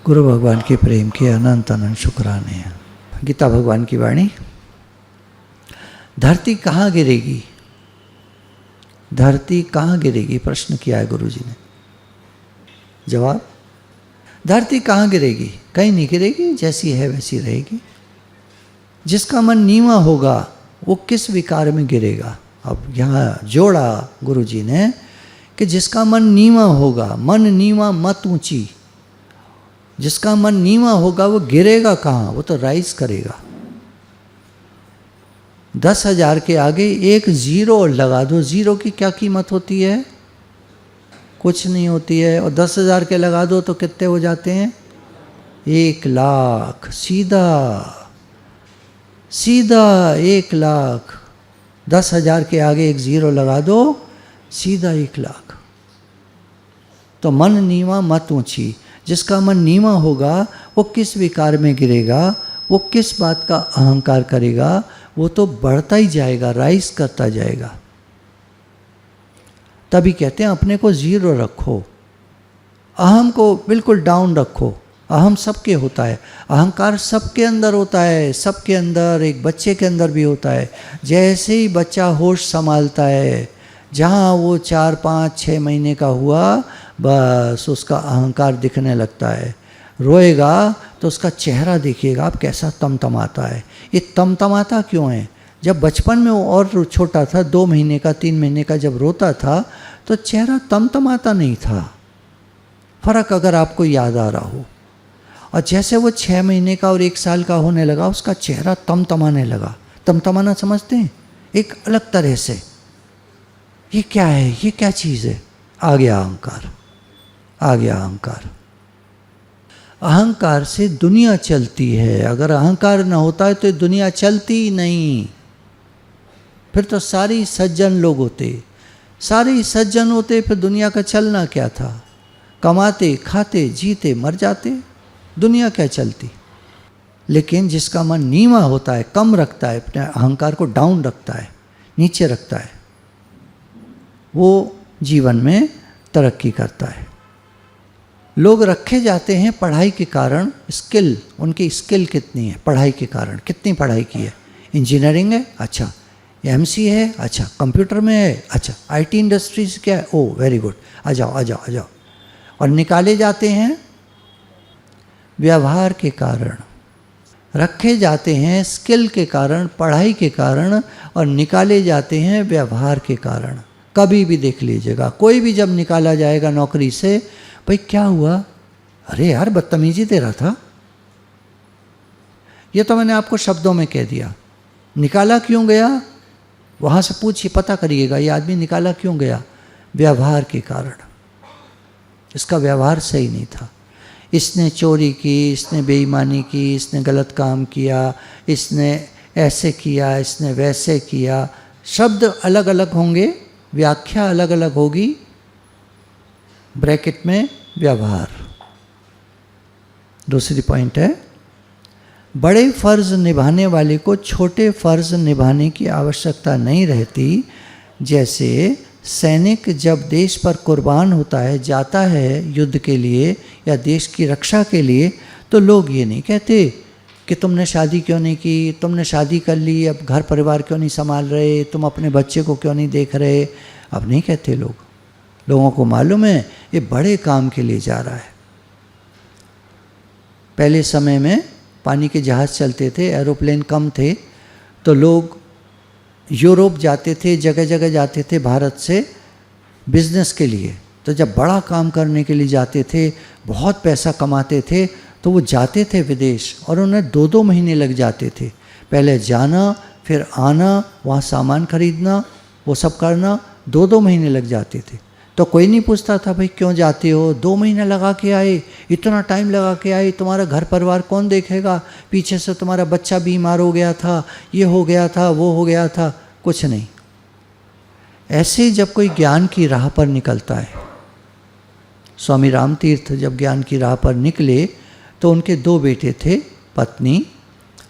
गुरु भगवान के प्रेम के अनंत अनंत शुक्राने हैं। गीता भगवान की वाणी। धरती कहाँ गिरेगी, धरती कहाँ गिरेगी, प्रश्न किया है गुरु जी ने। जवाब, धरती कहाँ गिरेगी, कहीं नहीं गिरेगी, जैसी है वैसी रहेगी। जिसका मन नीवा होगा वो किस विकार में गिरेगा। अब यहाँ जोड़ा गुरु जी ने कि जिसका मन नीवा होगा, मन नीवा मत ऊंची, जिसका मन नीवा होगा वो गिरेगा कहाँ, वो तो राइज करेगा। 10,000 के आगे एक जीरो लगा दो, जीरो की क्या कीमत होती है, कुछ नहीं होती है। और 10,000 के लगा दो तो कितने हो जाते हैं, 1,00,000। सीधा सीधा 1,00,000। 10,000 के आगे एक जीरो लगा दो, सीधा 1,00,000। तो मन नीवा मत ऊंची। जिसका मन नीवा होगा वो किस विकार में गिरेगा, वो किस बात का अहंकार करेगा, वो तो बढ़ता ही जाएगा, राइज करता जाएगा। तभी कहते हैं अपने को जीरो रखो, अहम को बिल्कुल डाउन रखो। अहम सबके होता है, अहंकार सबके अंदर होता है, सबके अंदर, एक बच्चे के अंदर भी होता है। जैसे ही बच्चा होश संभालता है, जहाँ वो 4, 5, 6 महीने का हुआ, बस उसका अहंकार दिखने लगता है। रोएगा तो उसका चेहरा देखिएगा आप कैसा तमतमाता है। ये तमतमाता क्यों है? जब बचपन में वो और छोटा था, 2 महीने का, 3 महीने का, जब रोता था तो चेहरा तमतमाता नहीं था। फर्क अगर आपको याद आ रहा हो। और जैसे वो 6 महीने का और 1 साल का होने लगा, उसका चेहरा तमतमाने लगा। तमतमाना समझते हैं? एक अलग तरह से। ये क्या है, ये क्या चीज़ है? आ गया अहंकार, आ गया अहंकार। अहंकार से दुनिया चलती है। अगर अहंकार न होता है तो दुनिया चलती ही नहीं। फिर तो सारी सज्जन लोग होते, सारे सज्जन होते, फिर दुनिया का चलना क्या था? कमाते, खाते, जीते, मर जाते, दुनिया क्या चलती। लेकिन जिसका मन नीवा होता है, कम रखता है, अपने अहंकार को डाउन रखता है, नीचे रखता है, वो जीवन में तरक्की करता है। लोग रखे जाते हैं पढ़ाई के कारण। स्किल, उनकी स्किल कितनी है पढ़ाई के कारण, कितनी पढ़ाई की है। इंजीनियरिंग है, अच्छा। एमसी है, अच्छा। कंप्यूटर में है, अच्छा। आईटी इंडस्ट्रीज क्या है, ओ वेरी गुड, आ जाओ आ जाओ आ जाओ। और निकाले जाते हैं व्यवहार के कारण, रखे जाते हैं स्किल के कारण, पढ़ाई के कारण, और निकाले जाते हैं व्यवहार के कारण। कभी भी देख लीजिएगा, कोई भी जब निकाला जाएगा नौकरी से, भाई क्या हुआ, अरे यार बदतमीजी दे रहा था। ये तो मैंने आपको शब्दों में कह दिया। निकाला क्यों गया, वहाँ से पूछिए, पता करिएगा ये आदमी निकाला क्यों गया। व्यवहार के कारण। इसका व्यवहार सही नहीं था। इसने चोरी की, इसने बेईमानी की, इसने गलत काम किया, इसने ऐसे किया, इसने वैसे किया। शब्द अलग अलग होंगे, व्याख्या अलग अलग होगी, ब्रैकेट में व्यवहार। दूसरी पॉइंट है, बड़े फर्ज निभाने वाले को छोटे फर्ज निभाने की आवश्यकता नहीं रहती। जैसे सैनिक जब देश पर कुर्बान होता है, जाता है युद्ध के लिए या देश की रक्षा के लिए, तो लोग ये नहीं कहते कि तुमने शादी क्यों नहीं की, तुमने शादी कर ली, अब घर परिवार क्यों नहीं संभाल रहे, तुम अपने बच्चे को क्यों नहीं देख रहे। अब नहीं कहते लोग। लोगों को मालूम है ये बड़े काम के लिए जा रहा है। पहले समय में पानी के जहाज़ चलते थे, एरोप्लेन कम थे, तो लोग यूरोप जाते थे, जगह जगह जाते थे भारत से बिजनेस के लिए। तो जब बड़ा काम करने के लिए जाते थे, बहुत पैसा कमाते थे, तो वो जाते थे विदेश, और उन्हें 2-2 महीने लग जाते थे। पहले जाना, फिर आना, वहाँ सामान खरीदना, वो सब करना, 2-2 महीने लग जाते थे। तो कोई नहीं पूछता था भाई क्यों जाते हो, 2 महीने लगा के आए, इतना टाइम लगा के आए, तुम्हारा घर परिवार कौन देखेगा, पीछे से तुम्हारा बच्चा बीमार हो गया था, ये हो गया था, वो हो गया था, कुछ नहीं। ऐसे जब कोई ज्ञान की राह पर निकलता है, स्वामी रामतीर्थ जब ज्ञान की राह पर निकले तो उनके 2 बेटे थे, पत्नी।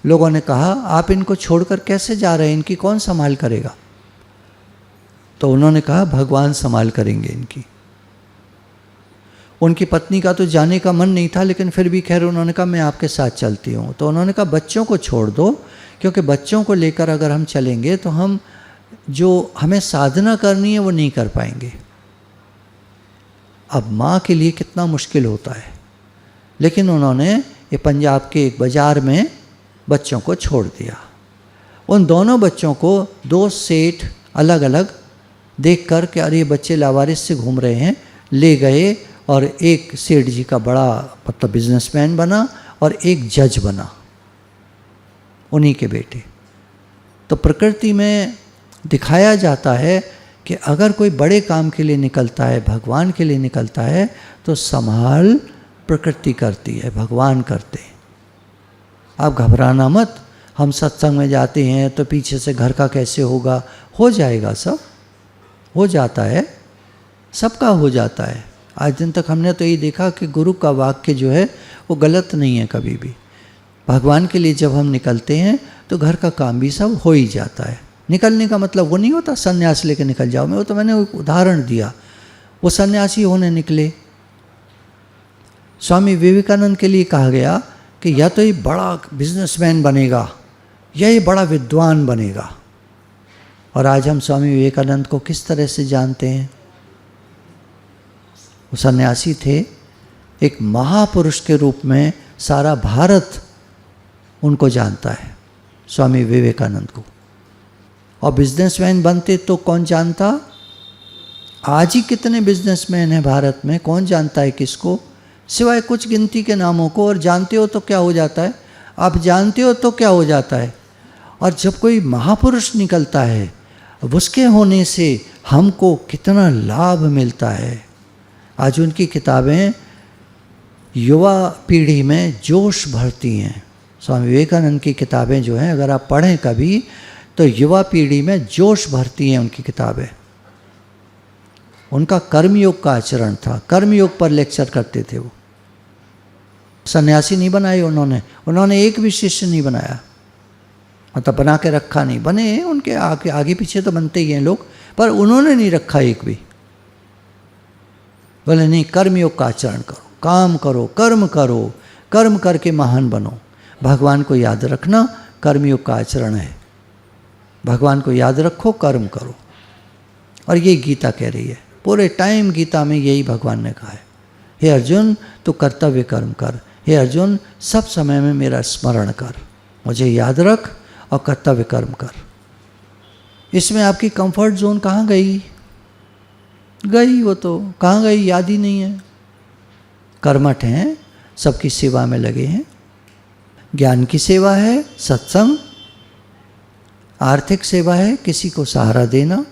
लोगों ने कहा आप इनको छोड़कर कैसे जा रहे हैं, इनकी कौन संभाल करेगा। तो उन्होंने कहा भगवान संभाल करेंगे इनकी। उनकी पत्नी का तो जाने का मन नहीं था, लेकिन फिर भी खैर उन्होंने कहा मैं आपके साथ चलती हूँ। तो उन्होंने कहा बच्चों को छोड़ दो, क्योंकि बच्चों को लेकर अगर हम चलेंगे तो हम जो हमें साधना करनी है वो नहीं कर पाएंगे। अब माँ के लिए कितना मुश्किल होता है, लेकिन उन्होंने ये पंजाब के एक बाज़ार में बच्चों को छोड़ दिया। उन दोनों बच्चों को दो सेठ अलग अलग देख कर कि अरे ये बच्चे लावारिस से घूम रहे हैं, ले गए और एक सेठ जी का बड़ा मतलब बिजनेसमैन बना और एक जज बना, उन्हीं के बेटे। तो प्रकृति में दिखाया जाता है कि अगर कोई बड़े काम के लिए निकलता है, भगवान के लिए निकलता है, तो संभाल प्रकृति करती है, भगवान करते हैं। आप घबराना मत। हम सत्संग में जाते हैं तो पीछे से घर का कैसे होगा, हो जाएगा, सब हो जाता है, सबका हो जाता है। आज दिन तक हमने तो यही देखा कि गुरु का वाक्य जो है वो गलत नहीं है कभी भी। भगवान के लिए जब हम निकलते हैं तो घर का काम भी सब हो ही जाता है। निकलने का मतलब वो नहीं होता सन्यास लेके निकल जाओ, मैं वो तो मैंने उदाहरण दिया। वो सन्यासी होने निकले। स्वामी विवेकानंद के लिए कहा गया कि या तो ये बड़ा बिजनेसमैन बनेगा या ये बड़ा विद्वान बनेगा। और आज हम स्वामी विवेकानंद को किस तरह से जानते हैं? वो सन्यासी थे, एक महापुरुष के रूप में सारा भारत उनको जानता है, स्वामी विवेकानंद को। और बिजनेसमैन बनते तो कौन जानता? आज ही कितने बिजनेसमैन हैं भारत में, कौन जानता है किसको? सिवाय कुछ गिनती के नामों को। और जानते हो तो क्या हो जाता है? आप जानते हो तो क्या हो जाता है? और जब कोई महापुरुष निकलता है, उसके होने से हमको कितना लाभ मिलता है। आज उनकी किताबें युवा पीढ़ी में जोश भरती हैं। स्वामी विवेकानंद की किताबें जो हैं, अगर आप पढ़ें कभी, तो युवा पीढ़ी में जोश भरती हैं उनकी किताबें। उनका कर्मयोग का आचरण था, कर्मयोग पर लेक्चर करते थे वो। सन्यासी नहीं बनाए उन्होंने एक भी शिष्य नहीं बनाया, मतलब बना के रखा नहीं। बने उनके आगे पीछे तो बनते ही हैं लोग, पर उन्होंने नहीं रखा एक भी। बोले नहीं, कर्मयोग का आचरण करो, काम करो, कर्म करके महान बनो। भगवान को याद रखना कर्मयोग का आचरण है। भगवान को याद रखो, कर्म करो। और ये गीता कह रही है, पूरे टाइम गीता में यही भगवान ने कहा है। हे अर्जुन, तू कर्तव्य कर्म कर। हे अर्जुन, सब समय में मेरा स्मरण कर, मुझे याद रख और कर्तव्य कर्म कर। इसमें आपकी कंफर्ट जोन कहाँ गई? वो तो कहाँ गई? याद ही नहीं है। कर्मठ हैं, सबकी सेवा में लगे हैं। ज्ञान की सेवा है, सत्संग। आर्थिक सेवा है, किसी को सहारा देना,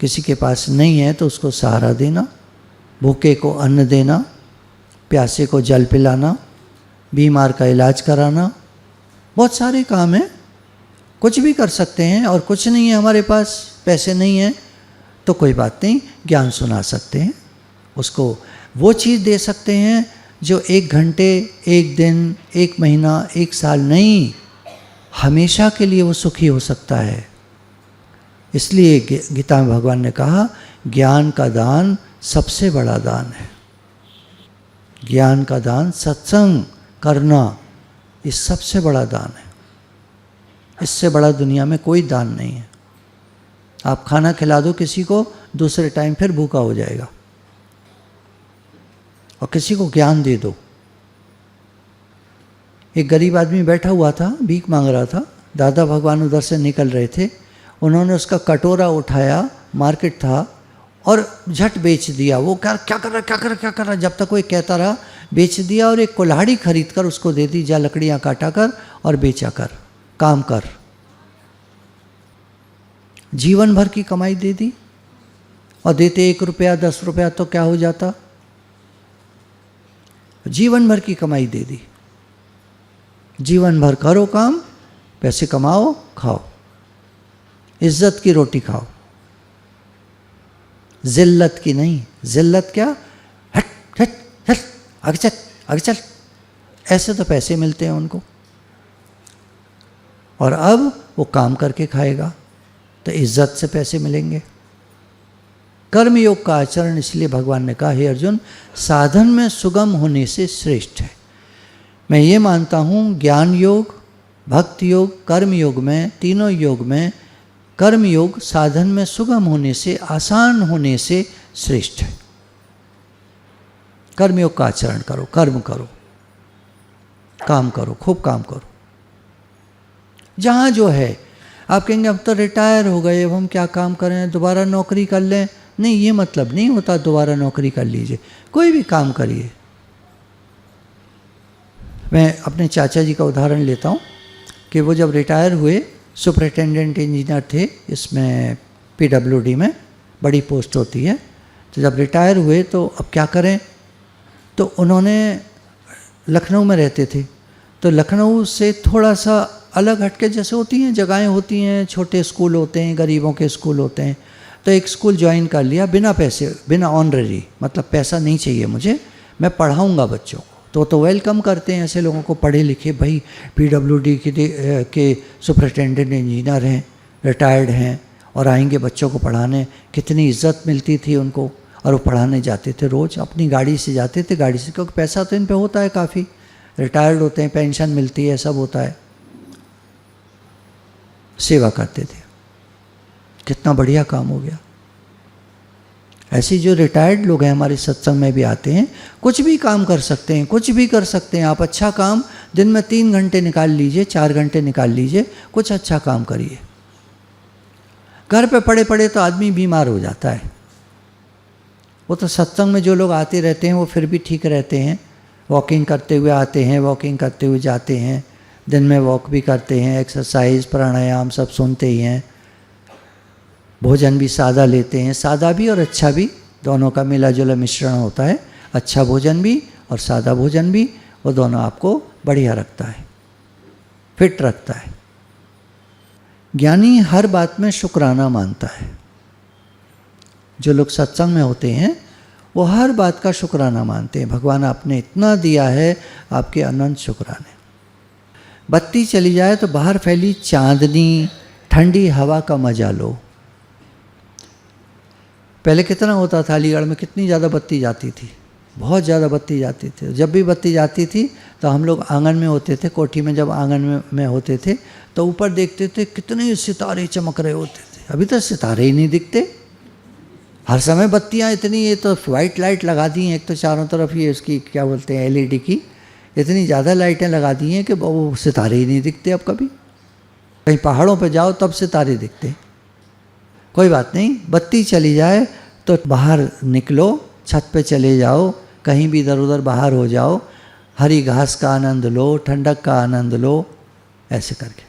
किसी के पास नहीं है तो उसको सहारा देना, भूखे को अन्न देना, प्यासे को जल पिलाना, बीमार का इलाज कराना। बहुत सारे काम हैं, कुछ भी कर सकते हैं। और कुछ नहीं है हमारे पास, पैसे नहीं हैं, तो कोई बात नहीं, ज्ञान सुना सकते हैं उसको। वो चीज़ दे सकते हैं जो 1 घंटे, 1 दिन, 1 महीना, 1 साल नहीं, हमेशा के लिए वो सुखी हो सकता है। इसलिए गीता में भगवान ने कहा, ज्ञान का दान सबसे बड़ा दान है। ज्ञान का दान, सत्संग करना, ये सबसे बड़ा दान है। इससे बड़ा दुनिया में कोई दान नहीं है। आप खाना खिला दो किसी को, दूसरे टाइम फिर भूखा हो जाएगा। और किसी को ज्ञान दे दो। एक गरीब आदमी बैठा हुआ था, भीख मांग रहा था। दादा भगवान उधर से निकल रहे थे, उन्होंने उसका कटोरा उठाया, मार्केट था, और झट बेच दिया। वो क्या कर रहा, जब तक कोई कहता रहा, बेच दिया। और एक कुल्हाड़ी खरीद कर उसको दे दी, जा लकड़ियाँ काटा कर और बेचा कर, काम कर। जीवन भर की कमाई दे दी। और देते 1 रुपया 10 रुपया तो क्या हो जाता, जीवन भर की कमाई दे दी। जीवन भर करो काम, पैसे कमाओ, खाओ, इज्जत की रोटी खाओ, जिल्लत की नहीं। जिल्लत क्या? हट हट हट, आगे चल। ऐसे तो पैसे मिलते हैं उनको। और अब वो काम करके खाएगा तो इज्जत से पैसे मिलेंगे। कर्मयोग का आचरण इसलिए भगवान ने कहा, हे अर्जुन, साधन में सुगम होने से श्रेष्ठ है। मैं ये मानता हूँ ज्ञान योग, भक्ति योग, कर्म योग में, तीनों योग में कर्म योग साधन में सुगम होने से, आसान होने से श्रेष्ठ है। कर्मयोग का आचरण करो, कर्म करो, काम करो, खूब काम करो। जहाँ जो है, आप कहेंगे अब तो रिटायर हो गए, अब हम क्या काम करें, दोबारा नौकरी कर लें। नहीं, ये मतलब नहीं होता दोबारा नौकरी कर लीजिए, कोई भी काम करिए। मैं अपने चाचा जी का उदाहरण लेता हूँ कि वो जब रिटायर हुए, सुपरिटेंडेंट इंजीनियर थे, इसमें PWD में बड़ी पोस्ट होती है। तो जब रिटायर हुए तो अब क्या करें, तो उन्होंने लखनऊ में रहते थे, तो लखनऊ से थोड़ा सा अलग हटके, जैसे होती हैं जगहें होती हैं, छोटे स्कूल होते हैं, गरीबों के स्कूल होते हैं, तो एक स्कूल ज्वाइन कर लिया बिना पैसे, बिना ऑनररी, मतलब पैसा नहीं चाहिए मुझे, मैं पढ़ाऊँगा बच्चों को। तो वेलकम करते हैं ऐसे लोगों को, पढ़े लिखे भाई, PWD के सुपरिटेंडेंट इंजीनियर हैं, रिटायर्ड हैं और आएंगे बच्चों को पढ़ाने। कितनी इज्जत मिलती थी उनको, और वो पढ़ाने जाते थे, रोज़ अपनी गाड़ी से जाते थे, गाड़ी से, क्योंकि पैसा तो इन पे होता है काफ़ी, रिटायर्ड होते हैं, पेंशन मिलती है, सब होता है। सेवा करते थे, कितना बढ़िया काम हो गया। ऐसे जो रिटायर्ड लोग हैं हमारे सत्संग में भी आते हैं, कुछ भी काम कर सकते हैं, कुछ भी कर सकते हैं आप। अच्छा काम दिन में 3 घंटे निकाल लीजिए, 4 घंटे निकाल लीजिए, कुछ अच्छा काम करिए। घर पे पड़े पड़े तो आदमी बीमार हो जाता है। वो तो सत्संग में जो लोग आते रहते हैं वो फिर भी ठीक रहते हैं, वॉकिंग करते हुए आते हैं, वॉकिंग करते हुए जाते हैं, दिन में वॉक भी करते हैं, एक्सरसाइज प्राणायाम सब सुनते ही हैं, भोजन भी सादा लेते हैं, सादा भी और अच्छा भी, दोनों का मिला जुला मिश्रण होता है। अच्छा भोजन भी और सादा भोजन भी, वो दोनों आपको बढ़िया रखता है, फिट रखता है। ज्ञानी हर बात में शुक्राना मानता है। जो लोग सत्संग में होते हैं वो हर बात का शुक्राना मानते हैं, भगवान आपने इतना दिया है, आपके अनंत शुक्राने। बत्ती चली जाए तो बाहर फैली चांदनी, ठंडी हवा का मजा लो। पहले कितना होता था, अलीगढ़ में कितनी ज़्यादा बत्ती जाती थी, बहुत ज़्यादा बत्ती जाती थी। जब भी बत्ती जाती थी तो हम लोग आंगन में होते थे, कोठी में जब आंगन में होते थे तो ऊपर देखते थे कितने सितारे चमक रहे होते थे। अभी तो सितारे ही नहीं दिखते, हर समय बत्तियाँ इतनी, ये तो वाइट लाइट लगा दी हैं एक तो चारों तरफ, ये इसकी क्या बोलते हैं LED की, इतनी ज़्यादा लाइटें लगा दी हैं कि वो सितारे ही नहीं दिखते अब कभी। कहीं पहाड़ों पे जाओ तब सितारे दिखते। कोई बात नहीं, बत्ती चली जाए तो बाहर निकलो, छत पे चले जाओ, कहीं भी इधर उधर बाहर हो जाओ, हरी घास का आनंद लो, ठंडक का आनंद लो, ऐसे करके।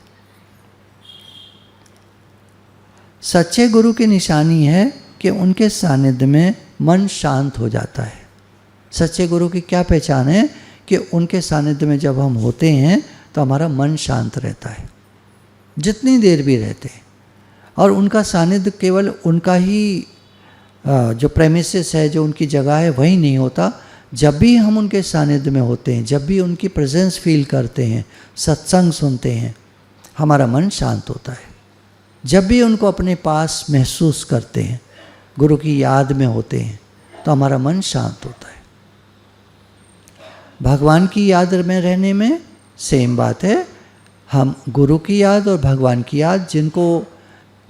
सच्चे गुरु की निशानी है कि उनके सानिध्य में मन शांत हो जाता है। सच्चे गुरु की क्या पहचान है कि उनके सानिध्य में जब हम होते हैं तो हमारा मन शांत रहता है, जितनी देर भी रहते हैं। और उनका सानिध्य केवल उनका ही जो प्रेमिसेस है, जो उनकी जगह है, वही नहीं होता। जब भी हम उनके सानिध्य में होते हैं, जब भी उनकी प्रेजेंस फील करते हैं, सत्संग सुनते हैं, हमारा मन शांत होता है। जब भी उनको अपने पास महसूस करते हैं, गुरु की याद में होते हैं, तो हमारा मन शांत होता है। भगवान की याद में रहने में सेम बात है। हम गुरु की याद और भगवान की याद,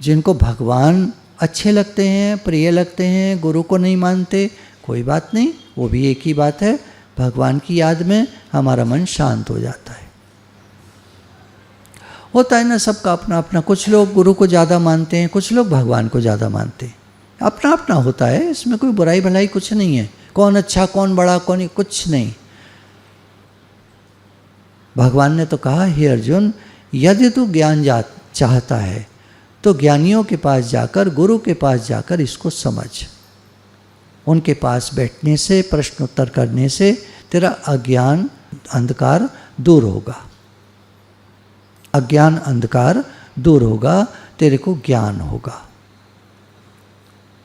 जिनको भगवान अच्छे लगते हैं, प्रिय लगते हैं, गुरु को नहीं मानते, कोई बात नहीं, वो भी एक ही बात है। भगवान की याद में हमारा मन शांत हो जाता है। होता है ना सबका अपना अपना, कुछ लोग गुरु को ज़्यादा मानते हैं, कुछ लोग भगवान को ज़्यादा मानते हैं, अपना अपना होता है, इसमें कोई बुराई भलाई कुछ नहीं है। कौन अच्छा कौन बड़ा कौन, कुछ नहीं। भगवान ने तो कहा, हे अर्जुन, यदि तू ज्ञान चाहता है तो ज्ञानियों के पास जाकर, गुरु के पास जाकर इसको समझ। उनके पास बैठने से, प्रश्न उत्तर करने से तेरा अज्ञान अंधकार दूर होगा। अज्ञान अंधकार दूर होगा, तेरे को ज्ञान होगा।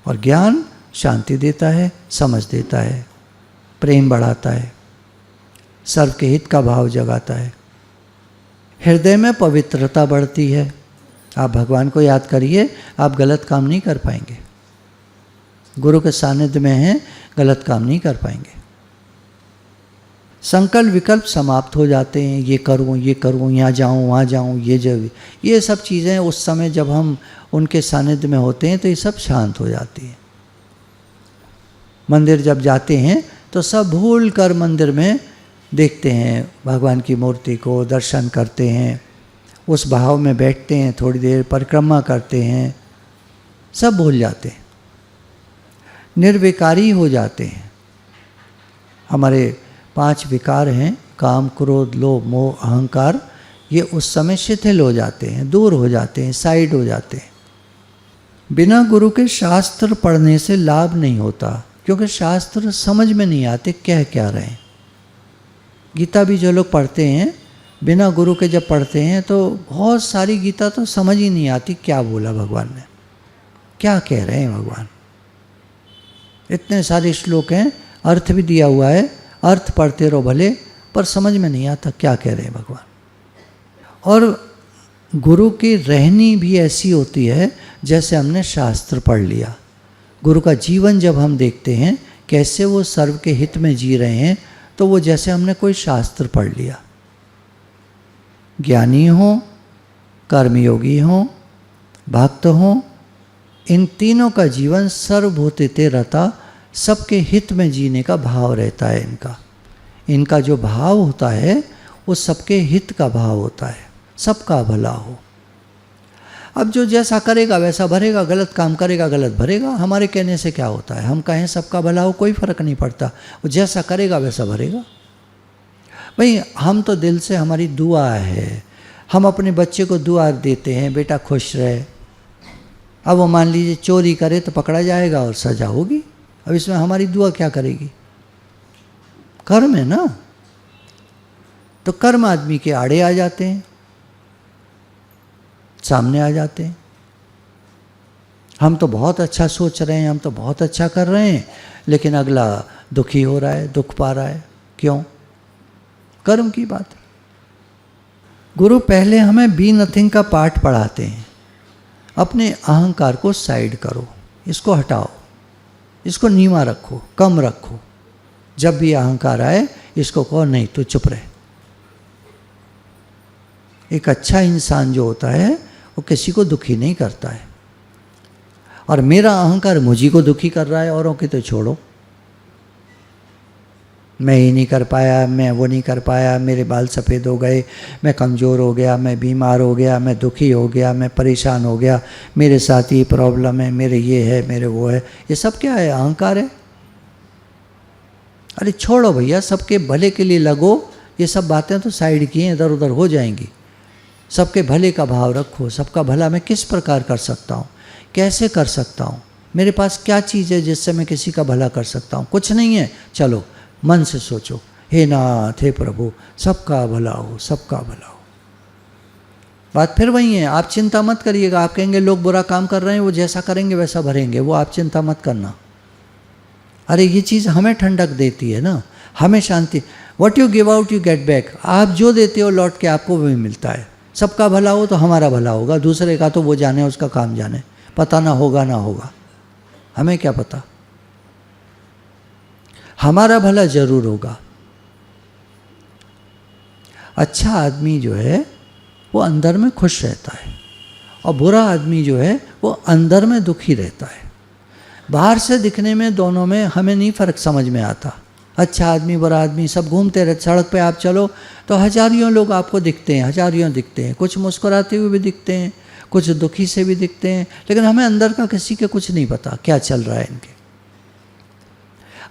और ज्ञान शांति देता है, समझ देता है, प्रेम बढ़ाता है, सर्व के हित का भाव जगाता है, हृदय में पवित्रता बढ़ती है। आप भगवान को याद करिए, आप गलत काम नहीं कर पाएंगे। गुरु के सानिध्य में हैं, गलत काम नहीं कर पाएंगे। संकल्प विकल्प समाप्त हो जाते हैं, ये करूँ, यहाँ जाऊँ, वहाँ जाऊँ, ये सब चीज़ें उस समय जब हम उनके सानिध्य में होते हैं तो ये सब शांत हो जाती हैं। मंदिर जब जाते हैं तो सब भूल कर मंदिर में देखते हैं भगवान की मूर्ति को, दर्शन करते हैं, उस भाव में बैठते हैं, थोड़ी देर परिक्रमा करते हैं, सब भूल जाते हैं, निर्विकारी हो जाते हैं। हमारे 5 विकार हैं, काम, क्रोध, लोभ, मोह, अहंकार, ये उस समय शिथिल हो जाते हैं, दूर हो जाते हैं, साइड हो जाते हैं। बिना गुरु के शास्त्र पढ़ने से लाभ नहीं होता, क्योंकि शास्त्र समझ में नहीं आते कह क्या रहे हैं। गीता भी जो लोग पढ़ते हैं बिना गुरु के जब पढ़ते हैं तो बहुत सारी गीता तो समझ ही नहीं आती क्या बोला भगवान ने, क्या कह रहे हैं भगवान। इतने सारे श्लोक हैं, अर्थ भी दिया हुआ है, अर्थ पढ़ते रहो भले, पर समझ में नहीं आता क्या कह रहे हैं भगवान। और गुरु की रहनी भी ऐसी होती है जैसे हमने शास्त्र पढ़ लिया। गुरु का जीवन जब हम देखते हैं कैसे वो सर्व के हित में जी रहे हैं, तो वो जैसे हमने कोई शास्त्र पढ़ लिया। ज्ञानी हो, कर्मयोगी हो, भक्त हो, इन तीनों का जीवन सर्वभूतिते रता, सबके हित में जीने का भाव रहता है इनका जो भाव होता है वो सबके हित का भाव होता है, सबका भला हो। अब जो जैसा करेगा वैसा भरेगा, गलत काम करेगा गलत भरेगा। हमारे कहने से क्या होता है, हम कहें सबका भला हो कोई फ़र्क नहीं पड़ता, वो जैसा करेगा वैसा भरेगा। भाई हम तो दिल से, हमारी दुआ है, हम अपने बच्चे को दुआ देते हैं बेटा खुश रहे। अब वो मान लीजिए चोरी करे तो पकड़ा जाएगा और सज़ा होगी। अब इसमें हमारी दुआ क्या करेगी, कर्म है ना। तो कर्म आदमी के आड़े आ जाते हैं, सामने आ जाते हैं। हम तो बहुत अच्छा सोच रहे हैं, हम तो बहुत अच्छा कर रहे हैं, लेकिन अगला दुखी हो रहा है, दुख पा रहा है। क्यों? कर्म की बात है। गुरु पहले हमें बी नथिंग का पाठ पढ़ाते हैं। अपने अहंकार को साइड करो, इसको हटाओ, इसको नीवा रखो, कम रखो। जब भी अहंकार आए इसको कहो नहीं तू चुप रहे। एक अच्छा इंसान जो होता है वो किसी को दुखी नहीं करता है। और मेरा अहंकार मुझी को दुखी कर रहा है, औरों की तो छोड़ो। मैं ये नहीं कर पाया, मैं वो नहीं कर पाया, मेरे बाल सफ़ेद हो गए, मैं कमज़ोर हो गया, मैं बीमार हो गया, मैं दुखी हो गया, मैं परेशान हो गया, मेरे साथ ये प्रॉब्लम है, मेरे ये है, मेरे वो है। ये सब क्या है? अहंकार है। अरे छोड़ो भैया, सबके भले के लिए लगो। ये सब बातें तो साइड की हैं, इधर उधर हो जाएंगी। सबके भले का भाव रखो। सबका भला मैं किस प्रकार कर सकता हूँ, कैसे कर सकता हूँ, मेरे पास क्या चीज़ है जिससे मैं किसी का भला कर सकता हूँ? कुछ नहीं है। चलो मन से सोचो, हे नाथ, हे प्रभु, सबका भला हो, सबका भला हो। बात फिर वही है, आप चिंता मत करिएगा। आप कहेंगे लोग बुरा काम कर रहे हैं, वो जैसा करेंगे वैसा भरेंगे, वो आप चिंता मत करना। अरे ये चीज़ हमें ठंडक देती है ना, हमें शांति। What you give out you get back. आप जो देते हो लौट के आपको वही मिलता है। सबका भला हो तो हमारा भला होगा, दूसरे का तो वो जाने, उसका काम जाने, पता ना होगा ना होगा, हमें क्या पता। हमारा भला जरूर होगा। अच्छा आदमी जो है वो अंदर में खुश रहता है, और बुरा आदमी जो है वो अंदर में दुखी रहता है। बाहर से दिखने में दोनों में हमें नहीं फ़र्क समझ में आता। अच्छा आदमी बुरा आदमी सब घूमते रहते। सड़क पे आप चलो तो हजारियों लोग आपको दिखते हैं, हजारियों दिखते हैं। कुछ मुस्कुराते हुए भी दिखते हैं, कुछ दुखी से भी दिखते हैं, लेकिन हमें अंदर का किसी के कुछ नहीं पता क्या चल रहा है इनके।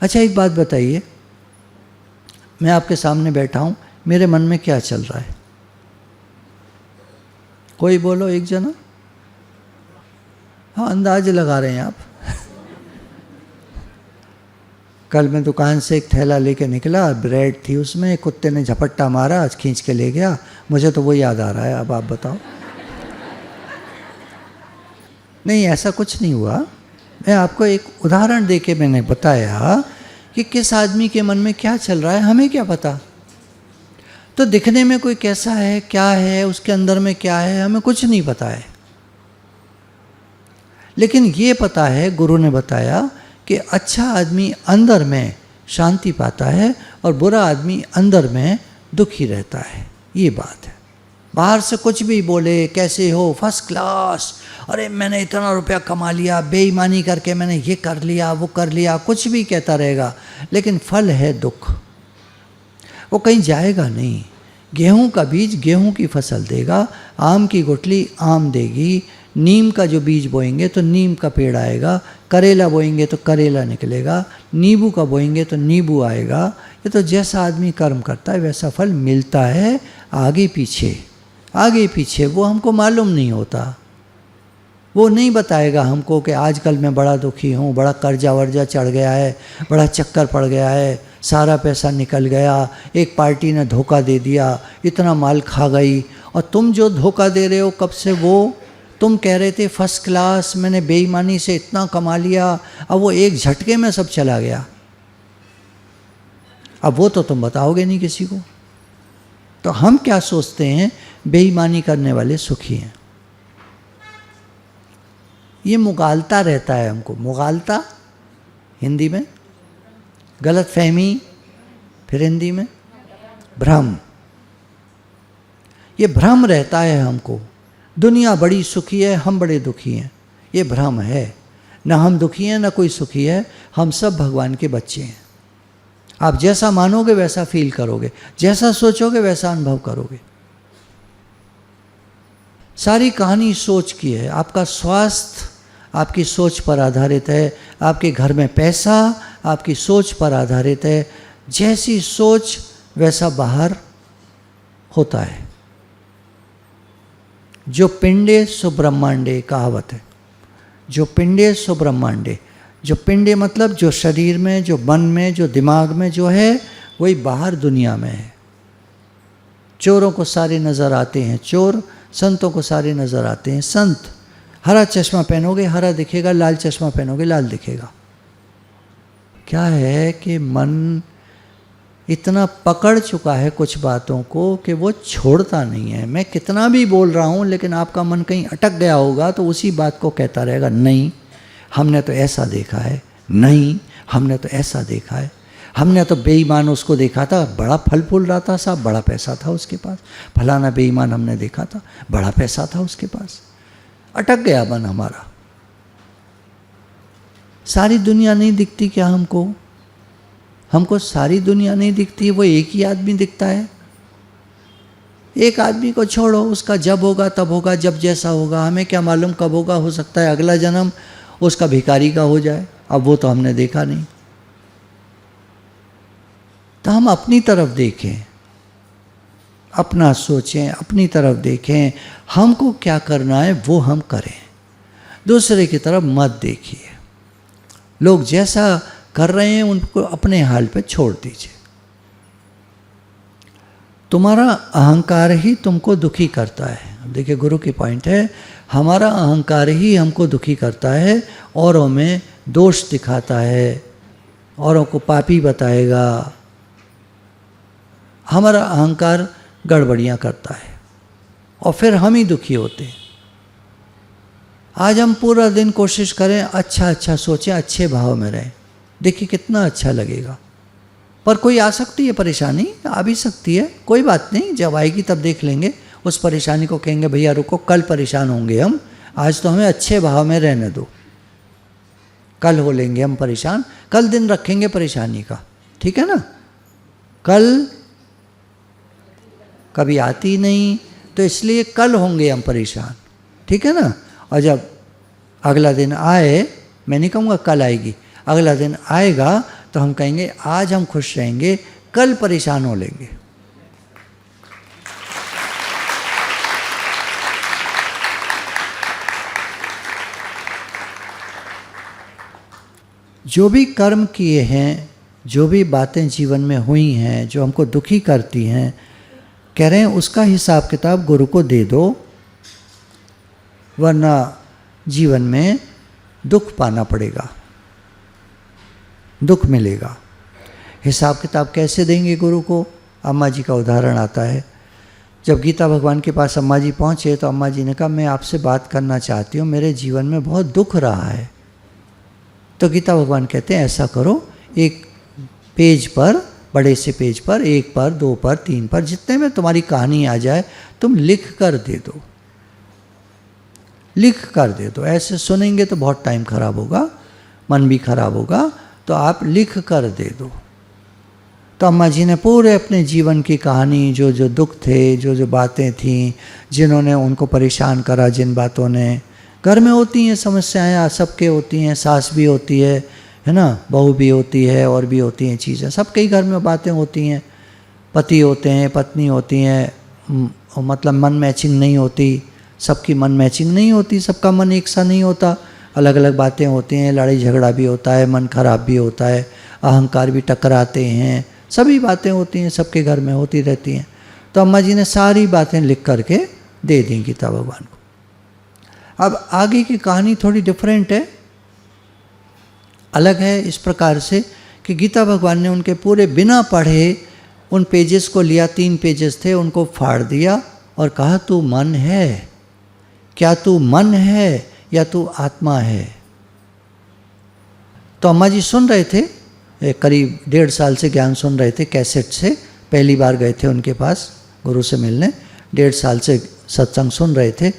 अच्छा एक बात बताइए, मैं आपके सामने बैठा हूँ, मेरे मन में क्या चल रहा है? कोई बोलो, एक जना। हाँ, अंदाज लगा रहे हैं आप। कल मैं दुकान से एक थैला लेके निकला, ब्रेड थी उसमें, कुत्ते ने झपट्टा मारा, खींच के ले गया। मुझे तो वो याद आ रहा है। अब आप बताओ। नहीं, ऐसा कुछ नहीं हुआ। मैं आपको एक उदाहरण देके मैंने बताया कि किस आदमी के मन में क्या चल रहा है, हमें क्या पता। तो दिखने में कोई कैसा है, क्या है, उसके अंदर में क्या है, हमें कुछ नहीं पता है। लेकिन ये पता है, गुरु ने बताया कि अच्छा आदमी अंदर में शांति पाता है और बुरा आदमी अंदर में दुखी रहता है। ये बात है। बाहर से कुछ भी बोले, कैसे हो, फर्स्ट क्लास, अरे मैंने इतना रुपया कमा लिया, बेईमानी करके मैंने ये कर लिया, वो कर लिया, कुछ भी कहता रहेगा, लेकिन फल है दुख। वो कहीं जाएगा नहीं। गेहूं का बीज गेहूं की फसल देगा, आम की गुठली आम देगी, नीम का जो बीज बोएंगे तो नीम का पेड़ आएगा, करेला बोएंगे तो करेला निकलेगा, नींबू का बोएंगे तो नींबू आएगा। ये तो जैसा आदमी कर्म करता है वैसा फल मिलता है। आगे पीछे वो हमको मालूम नहीं होता। वो नहीं बताएगा हमको कि आजकल मैं बड़ा दुखी हूँ, बड़ा कर्जा वर्जा चढ़ गया है, बड़ा चक्कर पड़ गया है, सारा पैसा निकल गया, एक पार्टी ने धोखा दे दिया, इतना माल खा गई। और तुम जो धोखा दे रहे हो कब से, वो तुम कह रहे थे फर्स्ट क्लास, मैंने बेईमानी से इतना कमा लिया, अब वो एक झटके में सब चला गया। अब वो तो तुम बताओगे नहीं किसी को। तो हम क्या सोचते हैं, बेईमानी करने वाले सुखी हैं। ये मुगालता रहता है हमको। मुगालता हिंदी में गलत फहमी, फिर हिंदी में भ्रम। ये भ्रम रहता है हमको, दुनिया बड़ी सुखी है, हम बड़े दुखी हैं। ये भ्रम है। ना हम दुखी हैं ना कोई सुखी है, हम सब भगवान के बच्चे हैं। आप जैसा मानोगे वैसा फील करोगे, जैसा सोचोगे वैसा अनुभव करोगे। सारी कहानी सोच की है। आपका स्वास्थ्य आपकी सोच पर आधारित है, आपके घर में पैसा आपकी सोच पर आधारित है। जैसी सोच वैसा बाहर होता है। जो पिंडे सो ब्रह्मांडे कहावत है। जो पिंडे सो ब्रह्मांडे। जो पिंडे मतलब जो शरीर में, जो मन में, जो दिमाग में जो है, वही बाहर दुनिया में है। चोरों को सारे नज़र आते हैं चोर, संतों को सारे नज़र आते हैं संत। हरा चश्मा पहनोगे हरा दिखेगा, लाल चश्मा पहनोगे लाल दिखेगा। क्या है कि मन इतना पकड़ चुका है कुछ बातों को कि वो छोड़ता नहीं है। मैं कितना भी बोल रहा हूँ लेकिन आपका मन कहीं अटक गया होगा तो उसी बात को कहता रहेगा, नहीं हमने तो ऐसा देखा है, नहीं हमने तो ऐसा देखा है, हमने तो बेईमान उसको देखा था, बड़ा फल फूल रहा था साहब, बड़ा पैसा था उसके पास, फलाना बेईमान हमने देखा था, बड़ा पैसा था उसके पास। अटक गया मन हमारा। सारी दुनिया नहीं दिखती क्या हमको? हमको सारी दुनिया नहीं दिखती, वो एक ही आदमी दिखता है। एक आदमी को छोड़ो, उसका जब होगा तब होगा, जब जैसा होगा, हमें क्या मालूम कब होगा। हो सकता है अगला जन्म उसका भिखारी का हो जाए, अब वो तो हमने देखा नहीं। तो हम अपनी तरफ देखें, अपना सोचें, अपनी तरफ देखें, हमको क्या करना है वो हम करें। दूसरे की तरफ मत देखिए। लोग जैसा कर रहे हैं उनको अपने हाल पे छोड़ दीजिए। तुम्हारा अहंकार ही तुमको दुखी करता है। देखिए गुरु की पॉइंट है, हमारा अहंकार ही हमको दुखी करता है, औरों में दोष दिखाता है, औरों को पापी बताएगा। हमारा अहंकार गड़बड़ियाँ करता है और फिर हम ही दुखी होते हैं। आज हम पूरा दिन कोशिश करें अच्छा अच्छा सोचें, अच्छे भाव में रहें, देखिए कितना अच्छा लगेगा। पर कोई आ सकती है परेशानी, आ भी सकती है, कोई बात नहीं, जब आएगी तब देख लेंगे। उस परेशानी को कहेंगे भैया रुको, कल परेशान होंगे हम, आज तो हमें अच्छे भाव में रहने दो, कल हो लेंगे हम परेशान, कल दिन रखेंगे परेशानी का, ठीक है ना। कल कभी आती नहीं तो इसलिए कल होंगे हम परेशान, ठीक है ना। और जब अगला दिन आए, मैं नहीं कहूँगा कल आएगी, अगला दिन आएगा तो हम कहेंगे आज हम खुश रहेंगे, कल परेशान हो लेंगे। जो भी कर्म किए हैं, जो भी बातें जीवन में हुई हैं जो हमको दुखी करती हैं, कह रहे हैं उसका हिसाब किताब गुरु को दे दो, वरना जीवन में दुख पाना पड़ेगा, दुख मिलेगा। हिसाब किताब कैसे देंगे गुरु को? अम्मा जी का उदाहरण आता है। जब गीता भगवान के पास अम्मा जी पहुँचे तो अम्मा जी ने कहा मैं आपसे बात करना चाहती हूँ, मेरे जीवन में बहुत दुख रहा है। तो गीता भगवान कहते हैं ऐसा करो, एक पेज पर, बड़े से पेज पर, 1 पर, 2 पर, 3 पर, जितने में तुम्हारी कहानी आ जाए तुम लिख कर दे दो, लिख कर दे दो। ऐसे सुनेंगे तो बहुत टाइम खराब होगा, मन भी खराब होगा, तो आप लिख कर दे दो। तो अम्मा जी ने पूरे अपने जीवन की कहानी, जो जो दुख थे, जो जो बातें थीं, जिन्होंने उनको परेशान करा, जिन बातों ने, घर में होती हैं समस्याएं, सबके होती हैं, सास भी होती है ना, बहू भी होती है, और भी होती हैं चीज़ें, सबके ही घर में बातें होती हैं, पति होते हैं, पत्नी होती हैं, मतलब मन मैचिंग नहीं होती, सबकी मन मैचिंग नहीं होती, सबका मन एक सा नहीं होता, अलग अलग बातें होती हैं, लड़ाई झगड़ा भी होता है, मन खराब भी होता है, अहंकार भी टकराते हैं, सभी बातें होती हैं, सबके घर में होती रहती हैं। तो अम्मा जी ने सारी बातें लिख करके दे दी गीता भगवान को। अब आगे की कहानी थोड़ी डिफरेंट है, अलग है, इस प्रकार से कि गीता भगवान ने उनके पूरे बिना पढ़े उन पेजेस को लिया, 3 पेजेस थे, उनको फाड़ दिया और कहा तू मन है क्या, तू मन है या तू आत्मा है। तो अम्मा जी सुन रहे थे, करीब 1.5 साल से ज्ञान सुन रहे थे कैसेट से, पहली बार गए थे उनके पास गुरु से मिलने, 1.5 साल से सत्संग सुन रहे थे।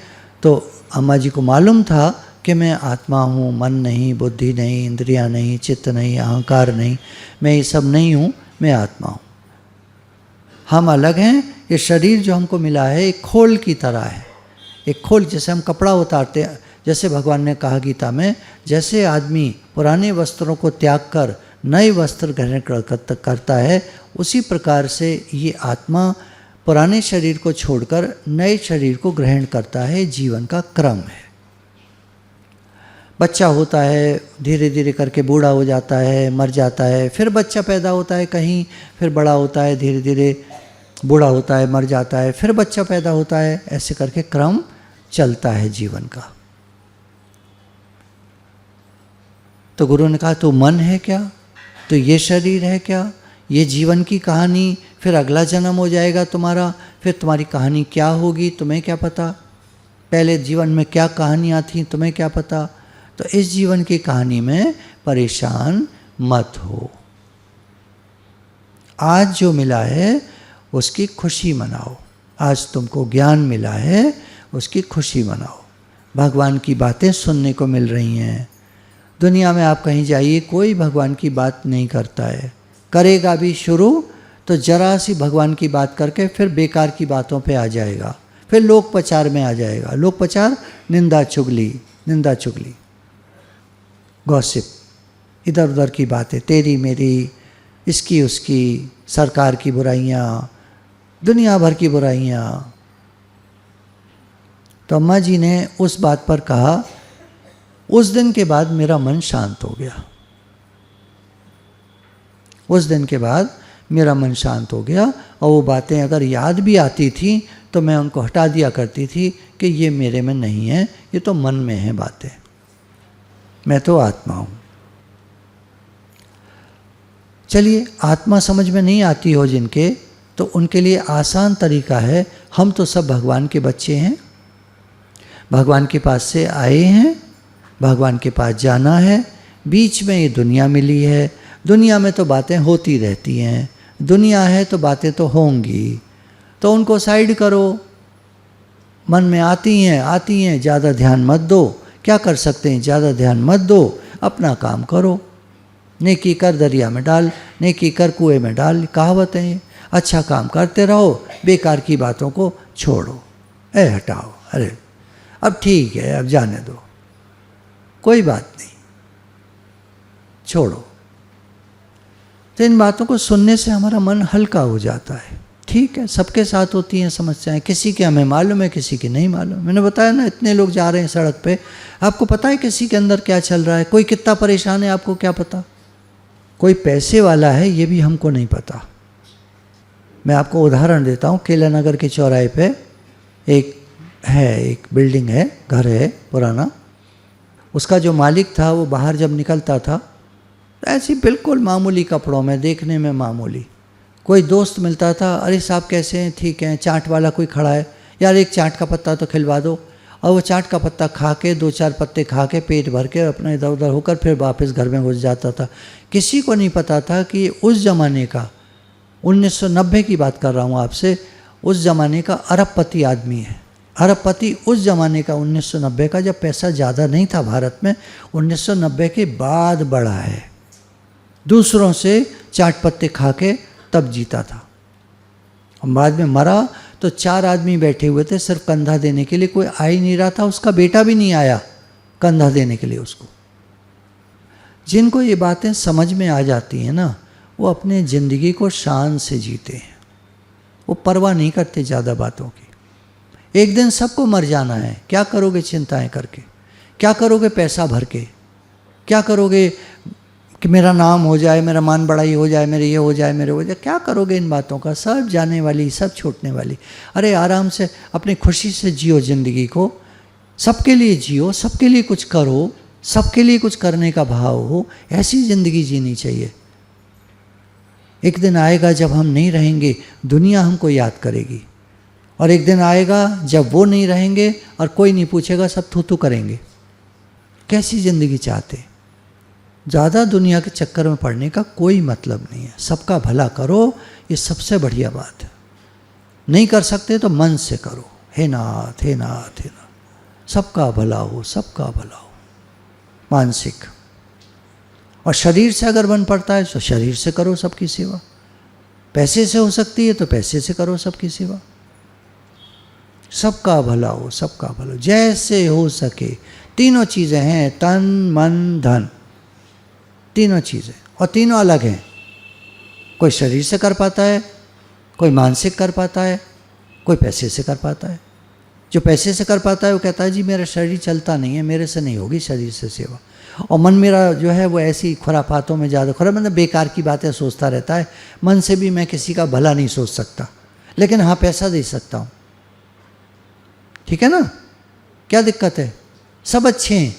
तो अम्मा जी को मालूम था कि मैं आत्मा हूँ, मन नहीं, बुद्धि नहीं, इंद्रियाँ नहीं, चित्त नहीं, अहंकार नहीं, मैं ये सब नहीं हूँ, मैं आत्मा हूँ। हम अलग हैं, ये शरीर जो हमको मिला है एक खोल की तरह है, एक खोल, जैसे हम कपड़ा उतारते हैं, जैसे भगवान ने कहा गीता में, जैसे आदमी पुराने वस्त्रों को त्याग कर नए वस्त्र ग्रहण करता है, उसी प्रकार से ये आत्मा पुराने शरीर को छोड़कर नए शरीर को ग्रहण करता है, जीवन का क्रम है। बच्चा होता है, धीरे धीरे करके बूढ़ा हो जाता है, मर जाता है, फिर बच्चा पैदा होता है कहीं, फिर बड़ा होता है, धीरे धीरे बूढ़ा होता है, मर जाता है, फिर बच्चा पैदा होता है, ऐसे करके क्रम चलता है जीवन का। तो गुरु ने कहा तू मन है क्या, तो ये शरीर है क्या, ये जीवन की कहानी, फिर अगला जन्म हो जाएगा तुम्हारा, फिर तुम्हारी कहानी क्या होगी तुम्हें क्या पता, पहले जीवन में क्या कहानियाँ थीं तुम्हें क्या पता। तो इस जीवन की कहानी में परेशान मत हो, आज जो मिला है उसकी खुशी मनाओ, आज तुमको ज्ञान मिला है उसकी खुशी मनाओ। भगवान की बातें सुनने को मिल रही हैं, दुनिया में आप कहीं जाइए कोई भगवान की बात नहीं करता है, करेगा भी शुरू तो जरा सी भगवान की बात करके फिर बेकार की बातों पे आ जाएगा, फिर लोक प्रचार में आ जाएगा। लोक प्रचार, निंदा चुगली, निंदा चुगली, गॉसिप, इधर उधर की बातें, तेरी मेरी, इसकी उसकी, सरकार की बुराइयाँ, दुनिया भर की बुराइयाँ। तो अम्मा जी ने उस बात पर कहा, उस दिन के बाद मेरा मन शांत हो गया, उस दिन के बाद मेरा मन शांत हो गया, और वो बातें अगर याद भी आती थी तो मैं उनको हटा दिया करती थी कि ये मेरे में नहीं है, ये तो मन में है बातें, मैं तो आत्मा हूँ। चलिए, आत्मा समझ में नहीं आती हो जिनके, तो उनके लिए आसान तरीका है, हम तो सब भगवान के बच्चे हैं, भगवान के पास से आए हैं, भगवान के पास जाना है, बीच में ये दुनिया मिली है, दुनिया में तो बातें होती रहती हैं, दुनिया है तो बातें तो होंगी, तो उनको साइड करो, मन में आती हैं, ज़्यादा ध्यान मत दो, क्या कर सकते हैं, ज़्यादा ध्यान मत दो, अपना काम करो, नेकी कर दरिया में डाल, नेकी कर कुएं में डाल, कहावत है, अच्छा काम करते रहो, बेकार की बातों को छोड़ो, हटाओ, अरे अब ठीक है, अब जाने दो, कोई बात नहीं, छोड़ो। तो इन बातों को सुनने से हमारा मन हल्का हो जाता है। ठीक है, सबके साथ होती हैं समस्याएं, किसी के हमें मालूम है, किसी की नहीं मालूम। मैंने बताया ना, इतने लोग जा रहे हैं सड़क पे, आपको पता है किसी के अंदर क्या चल रहा है, कोई कितना परेशान है आपको क्या पता, कोई पैसे वाला है ये भी हमको नहीं पता। मैं आपको उदाहरण देता हूँ, केला नगर के चौराहे पे एक बिल्डिंग है, घर है पुराना, उसका जो मालिक था वो बाहर जब निकलता था ऐसी बिल्कुल मामूली कपड़ों में, देखने में मामूली, कोई दोस्त मिलता था, अरे साहब कैसे हैं, ठीक हैं, चाट वाला कोई खड़ा है, यार एक चाट का पत्ता तो खिलवा दो, और वो चाट का पत्ता खा के 2-4 पत्ते खा के पेट भर के अपना इधर उधर होकर फिर वापस घर में घुस जाता था। किसी को नहीं पता था कि उस ज़माने का 1990 की बात कर रहा हूँ आपसे, उस ज़माने का अरबपति आदमी है। अरबपति उस ज़माने का 1990 का, जब पैसा ज़्यादा नहीं था भारत में, 1990 के बाद बढ़ा है। दूसरों से चाट पत्ते खा के तब जीता था। बाद में मरा तो 4 आदमी बैठे हुए थे सिर्फ कंधा देने के लिए, कोई आ ही नहीं रहा था, उसका बेटा भी नहीं आया कंधा देने के लिए उसको। जिनको ये बातें समझ में आ जाती हैं ना, वो अपने ज़िंदगी को शान से जीते हैं, वो परवाह नहीं करते ज़्यादा बातों की। एक दिन सबको मर जाना है, क्या करोगे चिंताएं करके, क्या करोगे पैसा भर के, क्या करोगे कि मेरा नाम हो जाए, मेरा मान बढ़ाई हो जाए, मेरे ये हो जाए, मेरे हो जाए, क्या करोगे इन बातों का? सब जाने वाली, सब छूटने वाली। अरे आराम से अपनी खुशी से जियो ज़िंदगी को, सबके लिए जियो, सबके लिए कुछ करो, सबके लिए कुछ करने का भाव हो, ऐसी ज़िंदगी जीनी चाहिए। एक दिन आएगा जब हम नहीं रहेंगे, दुनिया हमको याद करेगी, और एक दिन आएगा जब वो नहीं रहेंगे और कोई नहीं पूछेगा, सब थू थू करेंगे। कैसी ज़िंदगी चाहते? ज़्यादा दुनिया के चक्कर में पड़ने का कोई मतलब नहीं है। सबका भला करो, ये सबसे बढ़िया बात है। नहीं कर सकते तो मन से करो, हे नाथ हे नाथ हे नाथ, सबका भला हो, सबका भला हो, मानसिक। और शरीर से अगर बन पड़ता है तो शरीर से करो सबकी सेवा। पैसे से हो सकती है तो पैसे से करो सबकी सेवा। सबका भला हो, सबका भला हो, जैसे हो सके। तीनों चीज़ें हैं, तन मन धन, तीनों चीज़ें, और तीनों अलग हैं। कोई शरीर से कर पाता है, कोई मानसिक कर पाता है, कोई पैसे से कर पाता है। जो पैसे से कर पाता है वो कहता है जी मेरा शरीर चलता नहीं है, मेरे से नहीं होगी शरीर से सेवा। और मन मेरा जो है वो ऐसी खुराफातों में ज़्यादा मतलब बेकार की बातें सोचता रहता है। मन से भी मैं किसी का भला नहीं सोच सकता, लेकिन हाँ पैसा दे सकता हूँ। ठीक है ना, क्या दिक्कत है? सब अच्छे हैं,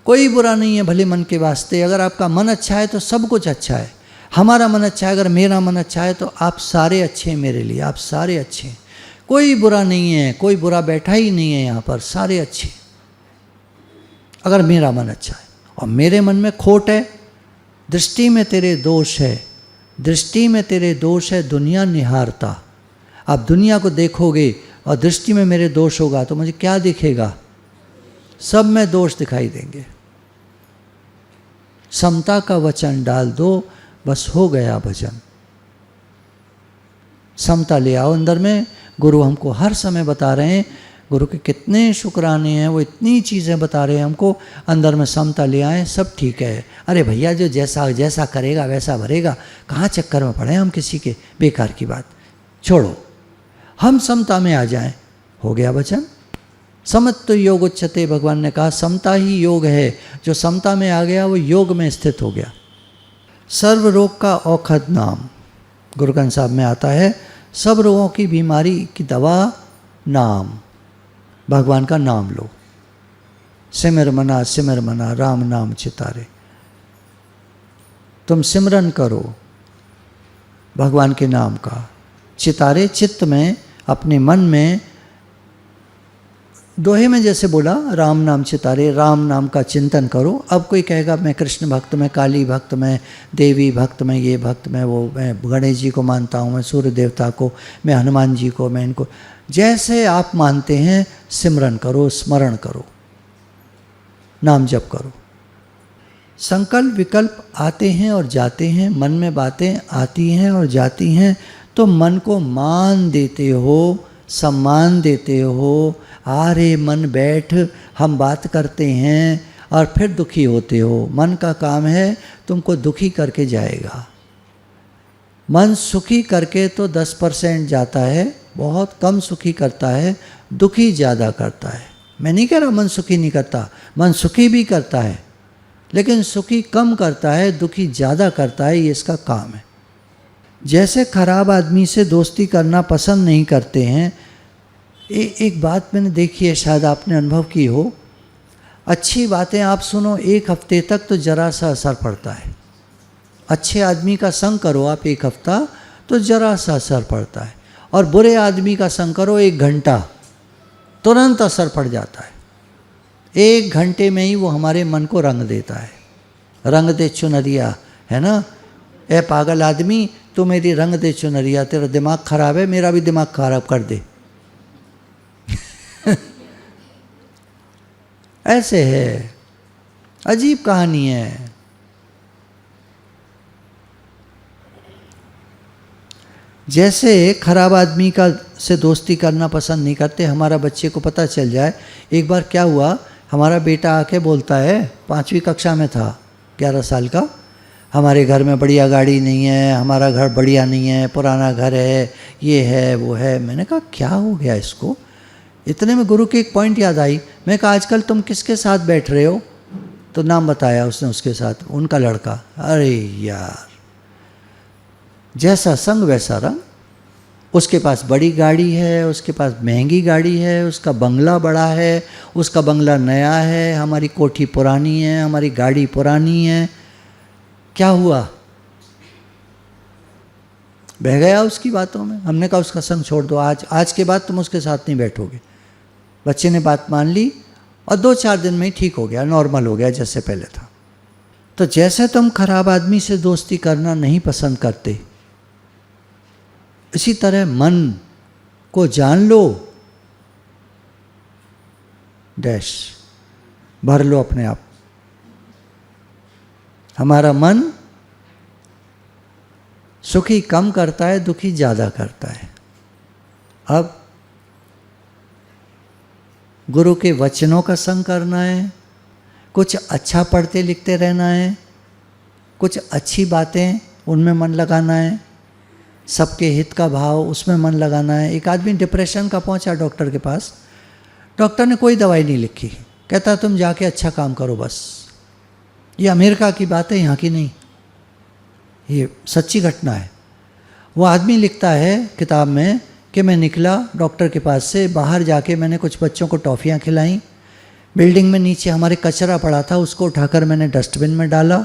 कोई बुरा नहीं है भले मन के वास्ते। अगर आपका मन अच्छा है तो सब कुछ अच्छा है। हमारा मन अच्छा है, अगर मेरा मन अच्छा है तो आप सारे अच्छे हैं मेरे लिए, आप सारे अच्छे हैं। कोई बुरा नहीं है, कोई बुरा बैठा ही नहीं है यहाँ पर, सारे अच्छे। अगर मेरा मन अच्छा है और मेरे मन में खोट है, दृष्टि में तेरे दोष है, दृष्टि में तेरे दोष है, दुनिया निहारता। आप दुनिया को देखोगे और दृष्टि में मेरे दोष होगा तो मुझे क्या दिखेगा? सब में दोष दिखाई देंगे। समता का वचन डाल दो, बस हो गया भजन। समता ले आओ अंदर में। गुरु हमको हर समय बता रहे हैं, गुरु के कितने शुक्राने हैं, वो इतनी चीज़ें बता रहे हैं हमको, अंदर में समता ले आए, सब ठीक है। अरे भैया जो जैसा जैसा करेगा वैसा भरेगा, कहाँ चक्कर में पड़े हम किसी के, बेकार की बात छोड़ो। हम समता में आ जाएं, हो गया वचन। समत्व योग उच्चते, भगवान ने कहा समता ही योग है। जो समता में आ गया वो योग में स्थित हो गया। सर्व रोग का औषध नाम, गुरु ग्रंथ साहब में आता है, सब रोगों की बीमारी की दवा नाम, भगवान का नाम लो। सिमर मना राम नाम चितारे। तुम सिमरन करो भगवान के नाम का, चितारे चित्त में, अपने मन में। दोहे में जैसे बोला राम नाम चितारे, राम नाम का चिंतन करो। अब कोई कहेगा मैं कृष्ण भक्त, मैं काली भक्त, मैं देवी भक्त, मैं ये भक्त, मैं वो, मैं गणेश जी को मानता हूँ, मैं सूर्य देवता को, मैं हनुमान जी को, मैं इनको। जैसे आप मानते हैं सिमरन करो, स्मरण करो, नाम जप करो। संकल्प विकल्प आते हैं और जाते हैं, मन में बातें आती हैं और जाती हैं, तो मन को मान देते हो, सम्मान देते हो। आरे मन बैठ, हम बात करते हैं, और फिर दुखी होते हो। मन का काम है तुमको दुखी करके जाएगा। मन सुखी करके तो 10% जाता है, बहुत कम सुखी करता है, दुखी ज़्यादा करता है। मैं नहीं कह रहा मन सुखी नहीं करता, मन सुखी भी करता है, लेकिन सुखी कम करता है, दुखी ज़्यादा करता है, ये इसका काम है। जैसे खराब आदमी से दोस्ती करना पसंद नहीं करते हैं। एक बात मैंने देखी है, शायद आपने अनुभव की हो। अच्छी बातें आप सुनो 1 हफ्ते तक तो ज़रा सा असर पड़ता है। अच्छे आदमी का संग करो आप 1 हफ्ता तो ज़रा सा असर पड़ता है, और बुरे आदमी का संग करो 1 घंटा तुरंत असर पड़ जाता है। 1 घंटे में ही वो हमारे मन को रंग देता है। रंग दे चुनरिया, है ना, ए पागल आदमी तू मेरी रंग दे चुनरिया, तेरा दिमाग खराब है, मेरा भी दिमाग खराब कर दे। ऐसे है, अजीब कहानी है। जैसे खराब आदमी का से दोस्ती करना पसंद नहीं करते, हमारा बच्चे को पता चल जाए। एक बार क्या हुआ, हमारा बेटा आके बोलता है, 5वीं कक्षा में था, 11 साल का, हमारे घर में बढ़िया गाड़ी नहीं है, हमारा घर बढ़िया नहीं है, पुराना घर है, ये है वो है। मैंने कहा क्या हो गया इसको। इतने में गुरु की एक पॉइंट याद आई। मैं कहा आजकल तुम किसके साथ बैठ रहे हो? तो नाम बताया उसने, उसके साथ उनका लड़का। अरे यार, जैसा संग वैसा रंग। उसके पास बड़ी गाड़ी है, उसके पास महंगी गाड़ी है, उसका बंगला बड़ा है, उसका बंगला नया है, हमारी कोठी पुरानी है, हमारी गाड़ी पुरानी है। क्या हुआ? बह गया उसकी बातों में। हमने कहा उसका संग छोड़ दो, आज के बाद तुम उसके साथ नहीं बैठोगे। बच्चे ने बात मान ली और 2-4 दिन में ही ठीक हो गया, नॉर्मल हो गया जैसे पहले था। तो जैसे तुम खराब आदमी से दोस्ती करना नहीं पसंद करते, इसी तरह मन को जान लो, डैश भर लो अपने आप। हमारा मन सुखी कम करता है, दुखी ज़्यादा करता है। अब गुरु के वचनों का संग करना है, कुछ अच्छा पढ़ते लिखते रहना है, कुछ अच्छी बातें उनमें मन लगाना है, सबके हित का भाव उसमें मन लगाना है। एक आदमी डिप्रेशन का पहुंचा डॉक्टर के पास, डॉक्टर ने कोई दवाई नहीं लिखी, कहता तुम जाके अच्छा काम करो बस। ये अमेरिका की बात है, यहाँ की नहीं, ये सच्ची घटना है। वो आदमी लिखता है किताब में कि मैं निकला डॉक्टर के पास से, बाहर जाके मैंने कुछ बच्चों को टॉफ़ियाँ खिलाई, बिल्डिंग में नीचे हमारे कचरा पड़ा था, उसको उठाकर मैंने डस्टबिन में डाला,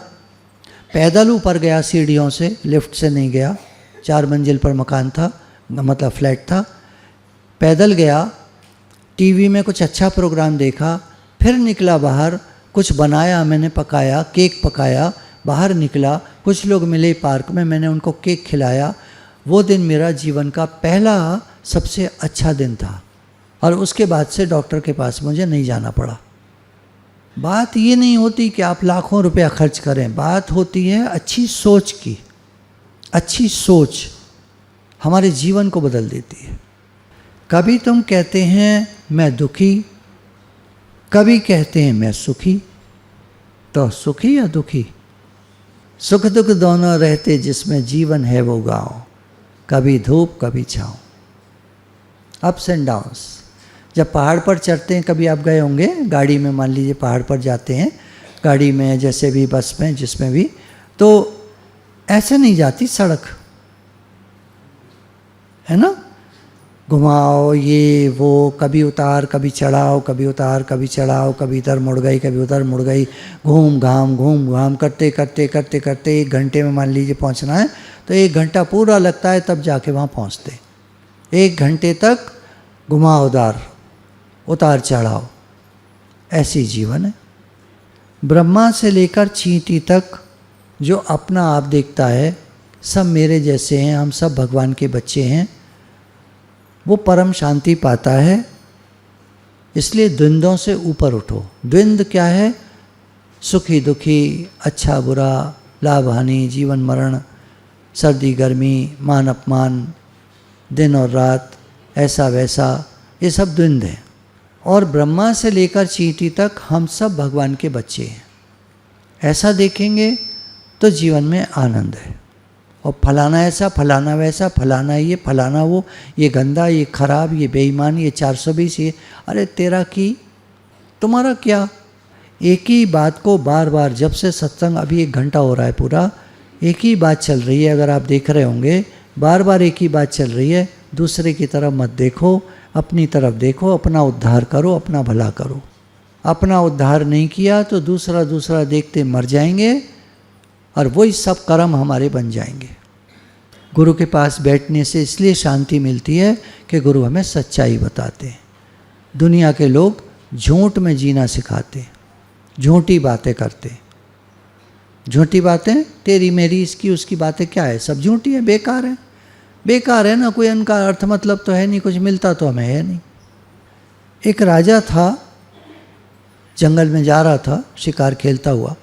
पैदल ऊपर गया सीढ़ियों से, लिफ्ट से नहीं गया, 4 मंजिल पर मकान था, मतलब फ्लैट था, पैदल गया, टीवी में कुछ अच्छा प्रोग्राम देखा, फिर निकला बाहर, कुछ बनाया मैंने, पकाया, केक पकाया, बाहर निकला, कुछ लोग मिले पार्क में, मैंने उनको केक खिलाया। वो दिन मेरा जीवन का पहला सबसे अच्छा दिन था और उसके बाद से डॉक्टर के पास मुझे नहीं जाना पड़ा। बात ये नहीं होती कि आप लाखों रुपया खर्च करें, बात होती है अच्छी सोच की। अच्छी सोच हमारे जीवन को बदल देती है। कभी तुम कहते हैं मैं दुखी, कभी कहते हैं मैं सुखी, तो सुखी या दुखी? सुख दुख दोनों रहते जिसमें जीवन है वो गाँव, कभी धूप कभी छाँव, अप्स एंड डाउन्स। जब पहाड़ पर चढ़ते हैं, कभी आप गए होंगे गाड़ी में, मान लीजिए पहाड़ पर जाते हैं गाड़ी में, जैसे भी बस में, जिसमें भी, तो ऐसे नहीं जाती सड़क, है ना, घुमाओ ये वो, कभी उतार कभी चढ़ाओ, कभी उतार कभी चढ़ाओ, कभी इधर मुड़ गई कभी उधर मुड़ गई, घूम घाम करते करते करते करते 1 घंटे में मान लीजिए पहुंचना है, तो 1 घंटा पूरा लगता है, तब जाके वहाँ पहुँचते। 1 घंटे तक घुमावदार, उतार चढ़ाओ, ऐसी जीवन है। ब्रह्मा से लेकर चींटी तक जो अपना आप देखता है, सब मेरे जैसे हैं, हम सब भगवान के बच्चे हैं, वो परम शांति पाता है। इसलिए द्वंद्वों से ऊपर उठो। द्वंद्व क्या है? सुखी दुखी, अच्छा बुरा, लाभ हानि, जीवन मरण, सर्दी गर्मी, मान अपमान, दिन और रात, ऐसा वैसा, ये सब द्वंद्व हैं। और ब्रह्मा से लेकर चींटी तक हम सब भगवान के बच्चे हैं। ऐसा देखेंगे तो जीवन में आनंद है। और फलाना ऐसा, फलाना वैसा, फलाना ये, फलाना वो, ये गंदा, ये खराब, ये बेईमान, ये 420, ये, अरे तेरा की तुम्हारा क्या? एक ही बात को बार बार, जब से सत्संग अभी 1 घंटा हो रहा है पूरा, एक ही बात चल रही है। अगर आप देख रहे होंगे, बार बार एक ही बात चल रही है। दूसरे की तरफ मत देखो, अपनी तरफ देखो, अपना उद्धार करो, अपना भला करो। अपना उद्धार नहीं किया तो दूसरा देखते मर जाएंगे और वही सब कर्म हमारे बन जाएंगे। गुरु के पास बैठने से इसलिए शांति मिलती है कि गुरु हमें सच्चाई बताते हैं। दुनिया के लोग झूठ में जीना सिखाते, झूठी बातें करते। झूठी बातें, तेरी मेरी इसकी उसकी बातें क्या है, सब झूठी है, बेकार है। बेकार है ना, कोई उनका अर्थ मतलब तो है नहीं, कुछ मिलता तो हमें है नहीं। एक राजा था, जंगल में जा रहा था शिकार खेलता हुआ,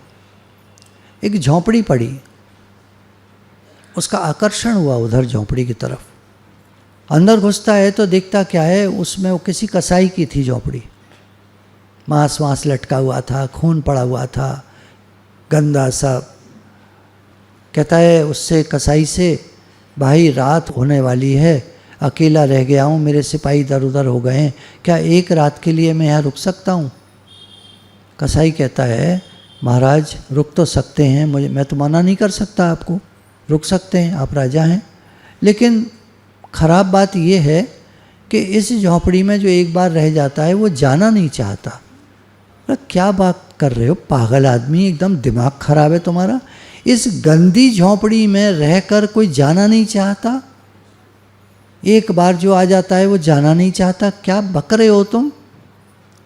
एक झोंपड़ी पड़ी, उसका आकर्षण हुआ उधर झोंपड़ी की तरफ। अंदर घुसता है तो देखता क्या है, उसमें वो किसी कसाई की थी झोंपड़ी। मांस वांस लटका हुआ था, खून पड़ा हुआ था, गंदा सा। कहता है उससे, कसाई से, भाई रात होने वाली है, अकेला रह गया हूँ, मेरे सिपाही इधर उधर हो गए हैं, क्या एक रात के लिए मैं यहाँ रुक सकता हूँ? कसाई कहता है, महाराज रुक तो सकते हैं, मैं तो मना नहीं कर सकता आपको, रुक सकते हैं, आप राजा हैं। लेकिन ख़राब बात यह है कि इस झोंपड़ी में जो एक बार रह जाता है वो जाना नहीं चाहता। क्या बात कर रहे हो पागल आदमी, एकदम दिमाग खराब है तुम्हारा। इस गंदी झोंपड़ी में रहकर कोई जाना नहीं चाहता, एक बार जो आ जाता है वो जाना नहीं चाहता, क्या बक रहे हो तुम?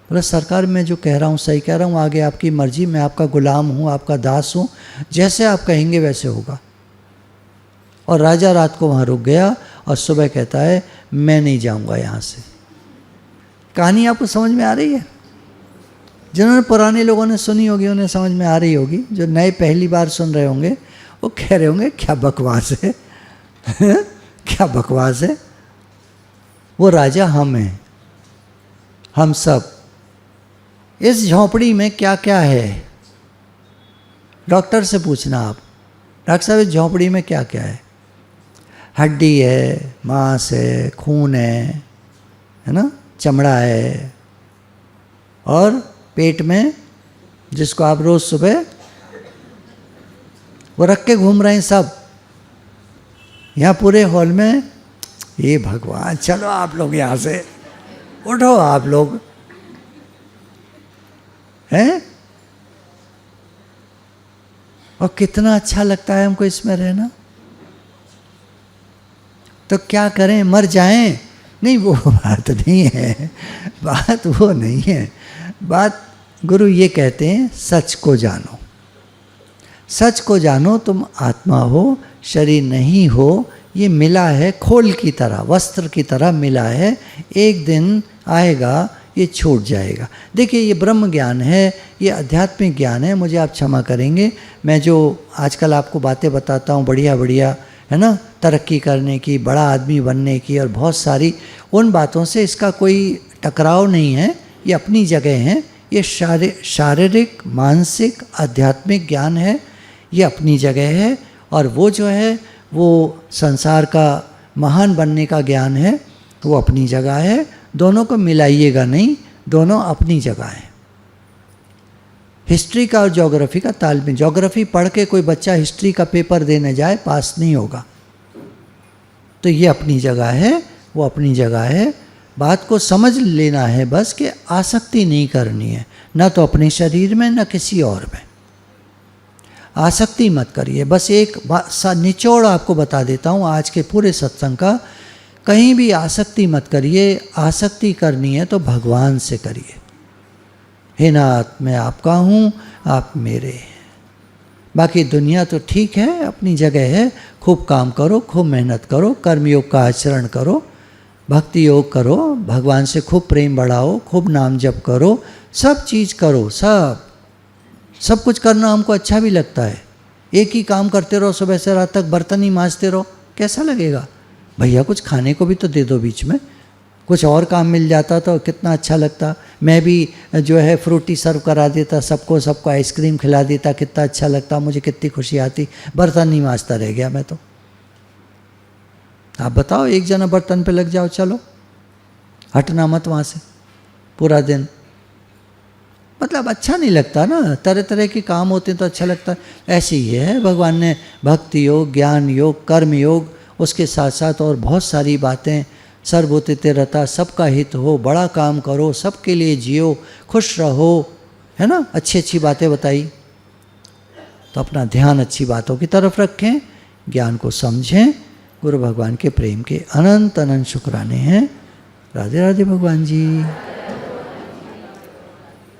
बोला सरकार मैं जो कह रहा हूँ सही कह रहा हूँ, आगे आपकी मर्जी, मैं आपका गुलाम हूँ, आपका दास हूँ, जैसे आप कहेंगे वैसे होगा। और राजा रात को वहाँ रुक गया और सुबह कहता है मैं नहीं जाऊँगा यहाँ से। कहानी आपको समझ में आ रही है? जिन्होंने पुराने लोगों ने सुनी होगी उन्हें समझ में आ रही होगी, जो नए पहली बार सुन रहे होंगे वो कह रहे होंगे क्या बकवास है क्या बकवास है। वो राजा हम हैं, हम सब। इस झोंपड़ी में क्या क्या है, डॉक्टर से पूछना आप, डॉक्टर साहब इस झोंपड़ी में क्या क्या है? हड्डी है, मांस है, खून है ना, चमड़ा है, और पेट में जिसको आप रोज सुबह वो रख के घूम रहे हैं सब। यहाँ पूरे हॉल में, ये भगवान, चलो आप लोग यहाँ से उठो, आप लोग हैं। और कितना अच्छा लगता है हमको इसमें रहना। तो क्या करें, मर जाएं? नहीं, वो बात नहीं है, बात वो नहीं है। बात गुरु ये कहते हैं सच को जानो, सच को जानो, तुम आत्मा हो, शरीर नहीं हो। ये मिला है खोल की तरह, वस्त्र की तरह मिला है, एक दिन आएगा ये छूट जाएगा। देखिए ये ब्रह्म ज्ञान है, ये आध्यात्मिक ज्ञान है। मुझे आप क्षमा करेंगे, मैं जो आजकल आपको बातें बताता हूँ बढ़िया बढ़िया, है ना, तरक्की करने की, बड़ा आदमी बनने की और बहुत सारी, उन बातों से इसका कोई टकराव नहीं है, ये अपनी जगह है। ये शारीरिक, मानसिक, आध्यात्मिक ज्ञान है, ये अपनी जगह है। और वो जो है वो संसार का महान बनने का ज्ञान है, वो अपनी जगह है। दोनों को मिलाइएगा नहीं, दोनों अपनी जगह हैं। हिस्ट्री का और ज्योग्राफी का तालमेल, ज्योग्राफी पढ़ के कोई बच्चा हिस्ट्री का पेपर देने जाए पास नहीं होगा। तो ये अपनी जगह है, वो अपनी जगह है। बात को समझ लेना है बस कि आसक्ति नहीं करनी है, ना तो अपने शरीर में ना किसी और में। आसक्ति मत करिए। बस एक निचोड़ आपको बता देता हूँ आज के पूरे सत्संग का, कहीं भी आसक्ति मत करिए। आसक्ति करनी है तो भगवान से करिए। हे नाथ मैं आपका हूँ, आप मेरे हैं। बाकी दुनिया तो ठीक है, अपनी जगह है। खूब काम करो, खूब मेहनत करो, कर्मयोग का आचरण करो, भक्ति योग करो, भगवान से खूब प्रेम बढ़ाओ, खूब नाम जप करो, सब चीज़ करो। सब कुछ करना हमको अच्छा भी लगता है। एक ही काम करते रहो सुबह से रात तक, बर्तन ही मांजते रहो, कैसा लगेगा? भैया कुछ खाने को भी तो दे दो, बीच में कुछ और काम मिल जाता तो कितना अच्छा लगता। मैं भी जो है फ्रूटी सर्व करा देता सबको, सबको आइसक्रीम खिला देता, कितना अच्छा लगता, मुझे कितनी खुशी आती। बर्तन नहीं मांजता रह गया मैं तो। आप बताओ, एक जना बर्तन पे लग जाओ, चलो हटना मत वहाँ से पूरा दिन। मतलब अच्छा नहीं लगता ना, तरह तरह के काम होते हैं तो अच्छा लगता है। ऐसे ही है, भगवान ने भक्ति योग, ज्ञान योग, कर्म योग, उसके साथ साथ और बहुत सारी बातें, सर्वभूते रहता, सबका हित हो, बड़ा काम करो, सबके लिए जियो, खुश रहो, है ना, अच्छी अच्छी बातें बताई। तो अपना ध्यान अच्छी बातों की तरफ रखें, ज्ञान को समझें। गुरु भगवान के प्रेम के अनंत अनंत शुक्राने हैं। राधे राधे भगवान जी।